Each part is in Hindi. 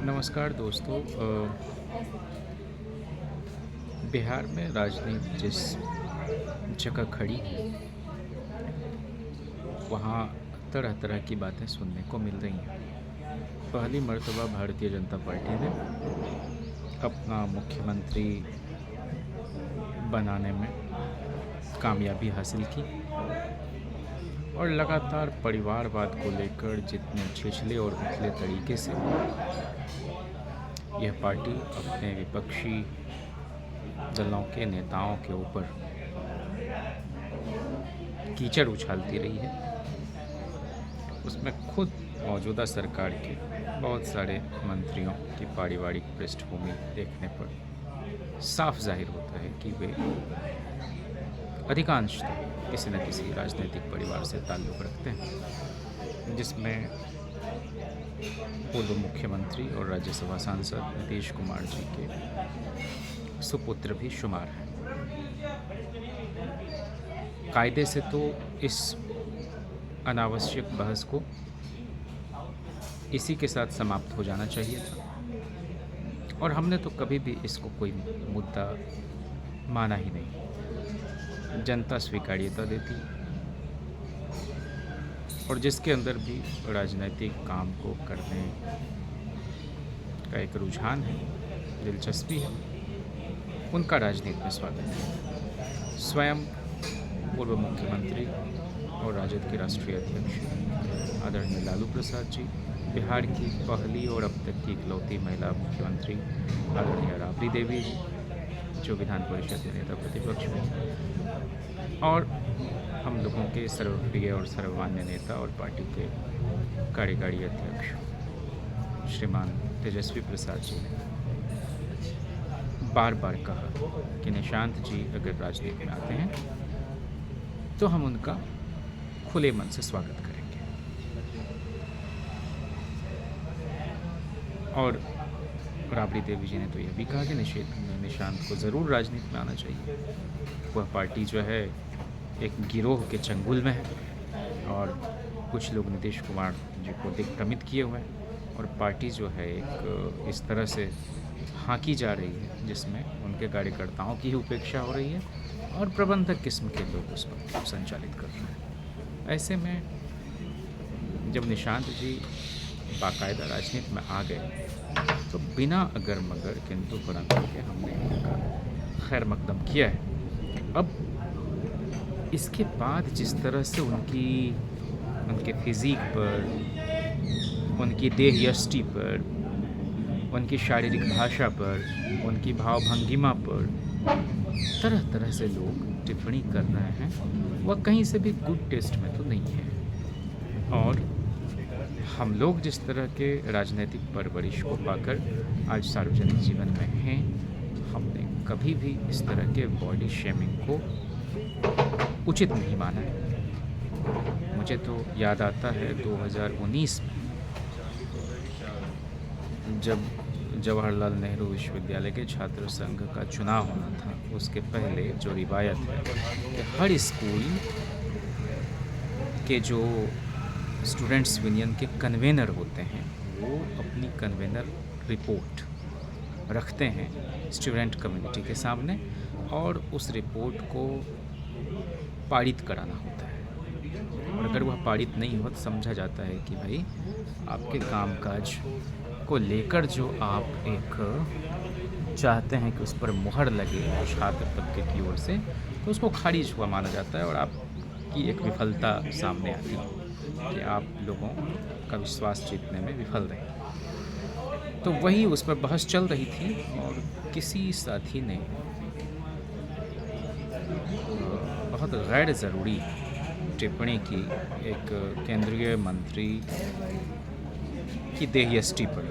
नमस्कार दोस्तों। बिहार में राजनीति जिस जगह खड़ी है वहाँ तरह तरह की बातें सुनने को मिल रही हैं। पहली मर्तबा भारतीय जनता पार्टी ने अपना मुख्यमंत्री बनाने में कामयाबी हासिल की और लगातार परिवारवाद को लेकर जितने छिछले और उथले तरीके से यह पार्टी अपने विपक्षी दलों के नेताओं के ऊपर कीचड़ उछालती रही है, उसमें खुद मौजूदा सरकार के बहुत सारे मंत्रियों की पारिवारिक पृष्ठभूमि देखने पर साफ जाहिर होता है कि वे अधिकांशतः किसी न किसी राजनीतिक परिवार से ताल्लुक़ रखते हैं, जिसमें पूर्व मुख्यमंत्री और राज्यसभा सांसद नीतीश कुमार जी के सुपुत्र भी शुमार हैं। कायदे से तो इस अनावश्यक बहस को इसी के साथ समाप्त हो जाना चाहिए था और हमने तो कभी भी इसको कोई मुद्दा माना ही नहीं। जनता स्वीकार्यता देती और जिसके अंदर भी राजनीतिक काम को करने का एक रुझान है, दिलचस्पी है, उनका राजनीति में स्वागत है। स्वयं पूर्व मुख्यमंत्री और राजद के राष्ट्रीय अध्यक्ष आदरणीय लालू प्रसाद जी, बिहार की पहली और अब तक की इकलौती महिला मुख्यमंत्री आदरणीय राबड़ी देवी जी, जो विधान परिषद के नेता प्रतिपक्ष में, और हम लोगों के सर्वप्रिय और सर्वमान्य नेता और पार्टी के कार्यकारी अध्यक्ष श्रीमान तेजस्वी प्रसाद जी ने बार बार कहा कि निशांत जी अगर राजनीति में आते हैं तो हम उनका खुले मन से स्वागत करेंगे। और राबड़ी देवी जी ने तो यह भी कहा कि निशांत को ज़रूर राजनीति में आना चाहिए। वह पार्टी जो है एक गिरोह के चंगुल में है और कुछ लोग नीतीश कुमार जी को दिग्भ्रमित किए हुए हैं और पार्टी जो है एक इस तरह से हाँकी जा रही है जिसमें उनके कार्यकर्ताओं की ही उपेक्षा हो रही है और प्रबंधक किस्म के लोग उस पर संचालित कर रहे हैं। ऐसे में जब निशांत जी बाकायदा राजनीति में आ गए तो बिना अगर मगर किंतु परंतु के हमने उनका खैर मकदम किया है। अब इसके बाद जिस तरह से उनके फिज़ीक पर, उनकी देह यष्टि पर, उनकी शारीरिक भाषा पर, उनकी भावभंगिमा पर तरह तरह से लोग टिप्पणी कर रहे हैं, वह कहीं से भी गुड टेस्ट में तो नहीं है। और हम लोग जिस तरह के राजनीतिक परवरिश को पाकर आज सार्वजनिक जीवन में हैं, हमने कभी भी इस तरह के बॉडी शेमिंग को उचित नहीं माना है। मुझे तो याद आता है 2019 में जब जवाहरलाल नेहरू विश्वविद्यालय के छात्र संघ का चुनाव होना था, उसके पहले जो रिवायत है कि हर स्कूल के जो स्टूडेंट्स यूनियन के कन्वेनर होते हैं वो अपनी कन्वेनर रिपोर्ट रखते हैं स्टूडेंट कम्युनिटी के सामने और उस रिपोर्ट को पारित कराना होता है। और अगर वह पारित नहीं हो तो समझा जाता है कि भाई आपके कामकाज को लेकर जो आप एक चाहते हैं कि उस पर मुहर लगे छात्र तबके की ओर से, तो उसको खारिज हुआ माना जाता है और आपकी एक विफलता सामने आती है कि आप लोगों का विश्वास जीतने में विफल रहे। तो वही उस पर बहस चल रही थी और किसी साथी ने बहुत गैर ज़रूरी टिप्पणी की एक केंद्रीय मंत्री की देहयष्टि पर,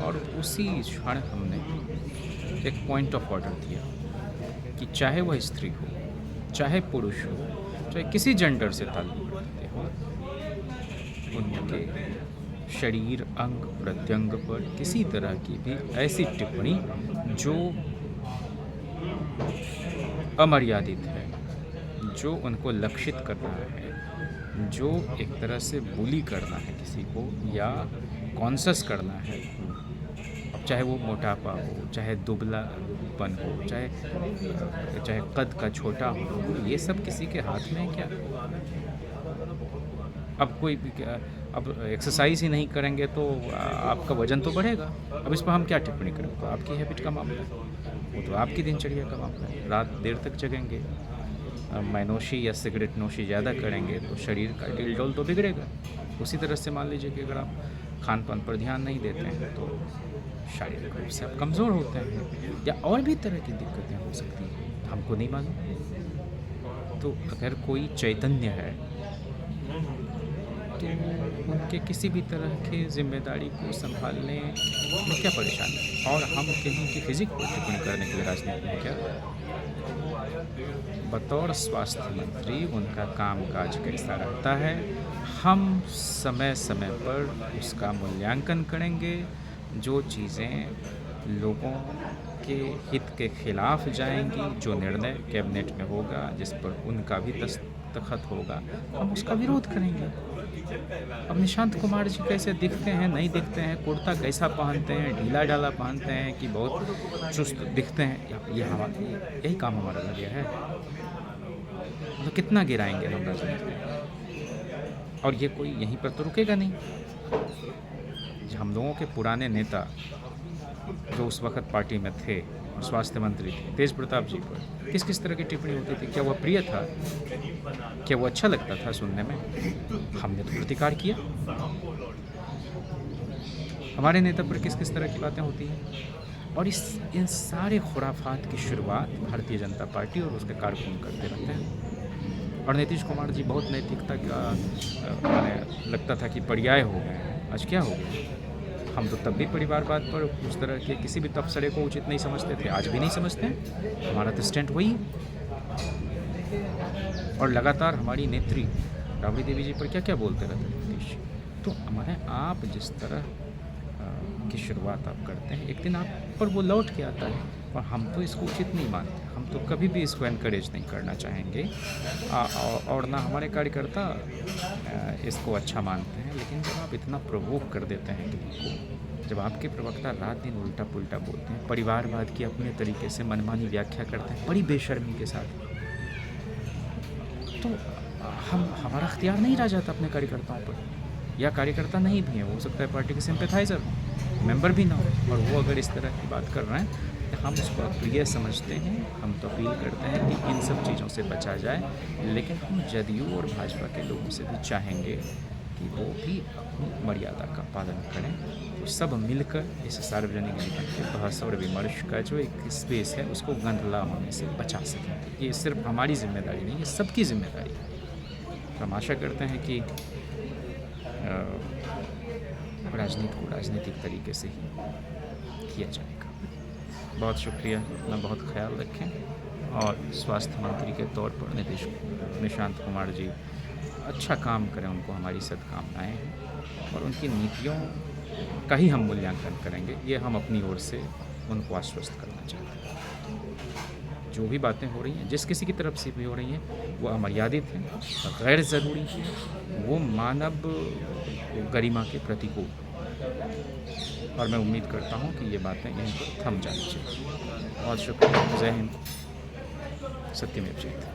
और उसी क्षण हमने एक पॉइंट ऑफ ऑर्डर दिया कि चाहे वह स्त्री हो, चाहे पुरुष हो, चाहे किसी जेंडर से ताल्लुक़ रखते हो, उनके शरीर अंग प्रत्यंग पर किसी तरह की भी ऐसी टिप्पणी जो अमर्यादित है, जो उनको लक्षित कर रहा है, जो एक तरह से बुली करना है किसी को या कॉन्शस करना है। अब चाहे वो मोटापा हो, चाहे दुबलापन हो, चाहे कद का छोटा हो, ये सब किसी के हाथ में है क्या? अब कोई भी अब एक्सरसाइज ही नहीं करेंगे तो आपका वज़न तो बढ़ेगा। अब इस पर हम क्या टिप्पणी करें? तो आपकी हैबिट का मामला है, वो तो आपकी दिनचर्या का मामला है। रात देर तक जगेंगे, मैनोशी या सिगरेट नोशी ज़्यादा करेंगे तो शरीर का ढिल-ढोल तो बिगड़ेगा। उसी तरह से मान लीजिए कि अगर आप खान-पान पर ध्यान नहीं देते हैं तो शारीरिक रूप से आप कमज़ोर होते हैं या और भी तरह की दिक्कतें हो सकती हैं, हमको नहीं मालूम। तो अगर कोई चैतन्य है तो उनके किसी भी तरह की ज़िम्मेदारी को संभालने में क्या परेशानी है? और हम कहीं की फिजिक पर टिप्पणी करने के लिए राजनीति में क्या? बतौर स्वास्थ्य मंत्री उनका कामकाज कैसा रहता है, हम समय समय पर उसका मूल्यांकन करेंगे। जो चीज़ें लोगों के हित के खिलाफ जाएंगी, जो निर्णय कैबिनेट में होगा जिस पर उनका भी दस्तखत होगा, हम उसका विरोध करेंगे। अब निशांत कुमार जी कैसे दिखते हैं, नहीं दिखते हैं, कुर्ता कैसा पहनते हैं, ढीला ढाला पहनते हैं कि बहुत चुस्त दिखते हैं, ये यही काम हमारा लग गया है। मतलब कितना गिराएंगे हम राजनीति में? और ये कोई यहीं पर तो रुकेगा नहीं। जो हम लोगों के पुराने नेता जो उस वक्त पार्टी में थे और स्वास्थ्य मंत्री थे, तेज प्रताप जी पर किस किस तरह की टिप्पणी होती थी? क्या वह प्रिय था? क्या वो अच्छा लगता था सुनने में? हमने तो प्रतिकार किया। हमारे नेता पर किस किस तरह की बातें होती हैं? और इन सारे खुराफात की शुरुआत भारतीय जनता पार्टी और उसके कारकुन करते रहते हैं। और नीतीश कुमार जी बहुत नैतिकता का माने लगता था कि पर्याय हो गए हैं। आज क्या हो गया? हम तो तब भी परिवारवाद पर उस तरह के किसी भी तबसरे को उचित नहीं समझते थे, आज भी नहीं समझते हैं। हमारा तो स्टैंड वही है। और लगातार हमारी नेत्री राबड़ी देवी जी पर क्या क्या बोलते रहते हैं नीतीश। तो हमारे आप जिस तरह की शुरुआत आप करते हैं, एक दिन आप पर वो लौट के आता है। और हम तो इसको उचित नहीं मानते, हम तो कभी भी इसको एनकरेज नहीं करना चाहेंगे और ना हमारे कार्यकर्ता इसको अच्छा मानते हैं। लेकिन जब आप इतना प्रोवोक कर देते हैं किसी को, जब आपके प्रवक्ता रात दिन उल्टा पुल्टा बोलते हैं, परिवारवाद की अपने तरीके से मनमानी व्याख्या करते हैं बड़ी बेशर्मी के साथ, तो हमारा अख्तियार नहीं रह जाता अपने कार्यकर्ताओं पर। या कार्यकर्ता नहीं भी हैं, हो सकता है पार्टी के सिंपैथाइज़र मेंबर भी ना हो, और वो अगर इस तरह की बात कर रहे हैं तो हम उसको अप्रिय समझते हैं। हम तो अपील करते हैं कि इन सब चीज़ों से बचा जाए। लेकिन हम जदयू और भाजपा के लोगों से भी चाहेंगे कि वो भी अपनी मर्यादा का पालन करें, तो सब मिलकर इस सार्वजनिक जीवन के बहस और विमर्श का जो एक स्पेस है उसको गंदला होने से बचा सकें। ये सिर्फ हमारी जिम्मेदारी नहीं, ये सबकी जिम्मेदारी है। तो हम आशा करते हैं कि राजनीति को राजनीतिक तरीके से ही किया जाएगा। बहुत शुक्रिया, अपना बहुत ख्याल रखें। और स्वास्थ्य मंत्री के तौर पर निशांत कुमार जी अच्छा काम करें, उनको हमारी सद्कामनाएँ हैं। और उनकी नीतियों का ही हम मूल्यांकन करेंगे, ये हम अपनी ओर से उनको आश्वस्त करना चाहते हैं। जो भी बातें हो रही हैं, जिस किसी की तरफ से भी हो रही हैं, वो अमर्यादित हैं, गैर ज़रूरी हैं, वो मानव गरिमा के प्रतिकूल। और मैं उम्मीद करता हूँ कि ये बातें यहीं पर थम जानी चाहिए। बहुत शुक्रिया। जय हिंद। सत्यमेव जयते।